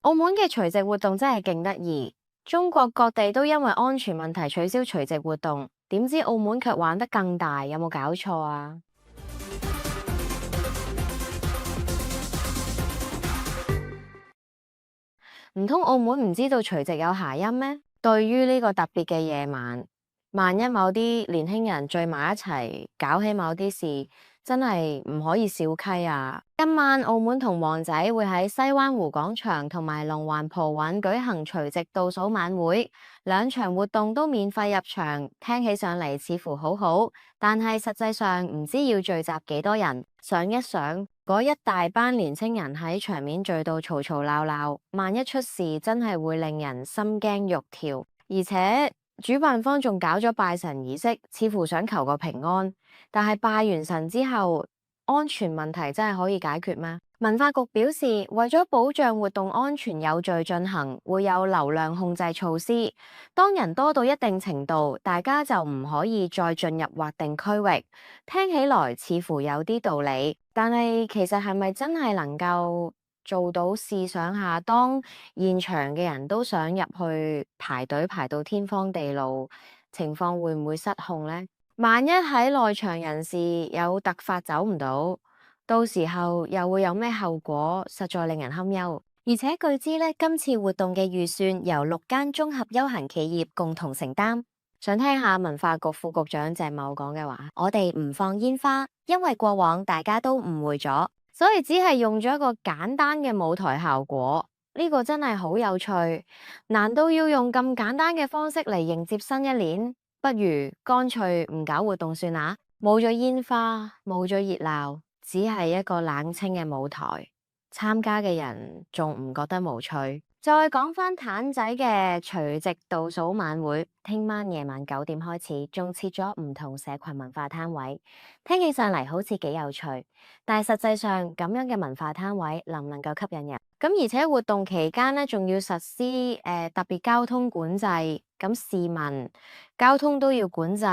澳門嘅除夕活動真係勁得意，中國各地都因為安全問題取消除夕活動，點知澳門卻玩得更大，有冇搞錯啊？唔通澳門唔知道除夕有諧音咩？對於呢個特別嘅夜晚，萬一某啲年輕人聚埋一齊搞起某啲事，真係唔可以小溪啊！今晚澳門同旺仔會喺西灣湖廣場同埋龍環葡韻舉行除夕倒數晚會，兩場活動都免費入場，聽起上嚟似乎好好，但係實際上唔知要聚集幾多人。想一想，嗰一大班年青人喺場面聚到嘈嘈鬧鬧，萬一出事真係會令人心驚肉跳，而且主辦方仲搞咗拜神儀式，似乎想求個平安。但係拜完神之後，安全問題真係可以解決咩？文化局表示，為咗保障活動安全有序進行，會有流量控制措施。當人多到一定程度，大家就唔可以再進入劃定區域。聽起來似乎有啲道理，但係其實係咪真係能夠做到？試想下，當現場嘅人都想入去排隊排到天荒地老，情況會唔會失控呢？萬一喺內場人士有突發走唔到，到時候又會有咩後果？實在令人堪憂。而且據知呢，今次活動嘅預算由6間綜合休閒企業共同承擔。想聽下文化局副局長鄭茂講嘅話，我哋唔放煙花，因為過往大家都誤會咗，所以只係用咗一個簡單嘅舞台效果。呢個真係好有趣，難道要用咁簡單嘅方式嚟迎接新一年？不如乾脆唔搞活動算啦，冇咗煙花，冇咗熱鬧，只係一個冷清嘅舞台，參加嘅人仲唔覺得無趣？再講返譚仔嘅除夕倒數晚會，聽晚夜晚9點開始，仲設咗唔同社群文化攤位，聽起上嚟好似幾有趣，但係實際上咁樣嘅文化攤位能唔能夠吸引人？咁而且活動期間呢，仲要實施特別交通管制。咁試問交通都要管制，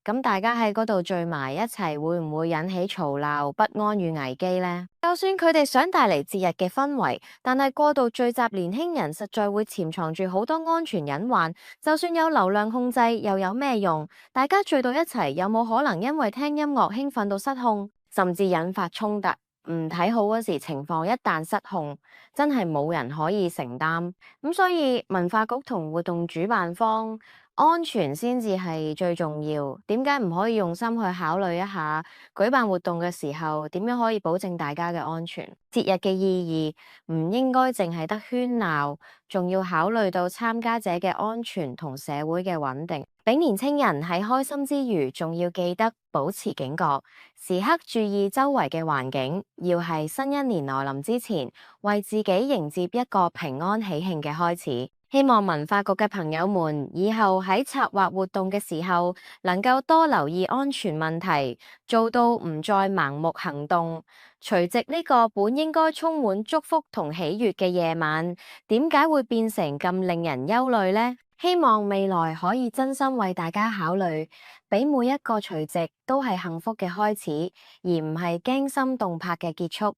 咁大家喺嗰度聚埋一齊，會唔會引起嘈鬧、不安與危機呢？就算佢哋想帶嚟節日嘅氛圍，但係過度聚集年輕人，實在會潛藏住好多安全隱患。就算有流量控制，又有咩用？大家聚到一齊，有冇可能因為聽音樂興奮到失控，甚至引發衝突？唔睇好嗰時，情況一旦失控，真係冇人可以承擔。咁所以文化局同活動主辦方安全先至係最重要。點解唔可以用心去考慮一下舉辦活動嘅時候，點樣可以保證大家嘅安全？節日嘅意義唔應該淨係得喧鬧，仲要考慮到參加者嘅安全同社會嘅穩定。俾年青人喺開心之餘，仲要記得保持警覺，時刻注意周圍嘅環境，要係新一年來臨之前，為自己迎接一個平安喜慶嘅開始。希望文化局嘅朋友們以後喺策劃活動嘅時候，能夠多留意安全問題，做到唔再盲目行動。除夕呢個本應該充滿祝福同喜悅嘅夜晚，點解會變成咁令人憂慮呢？希望未來可以真心為大家考慮，俾每一個除夕都係幸福嘅開始，而唔係驚心動魄嘅結束。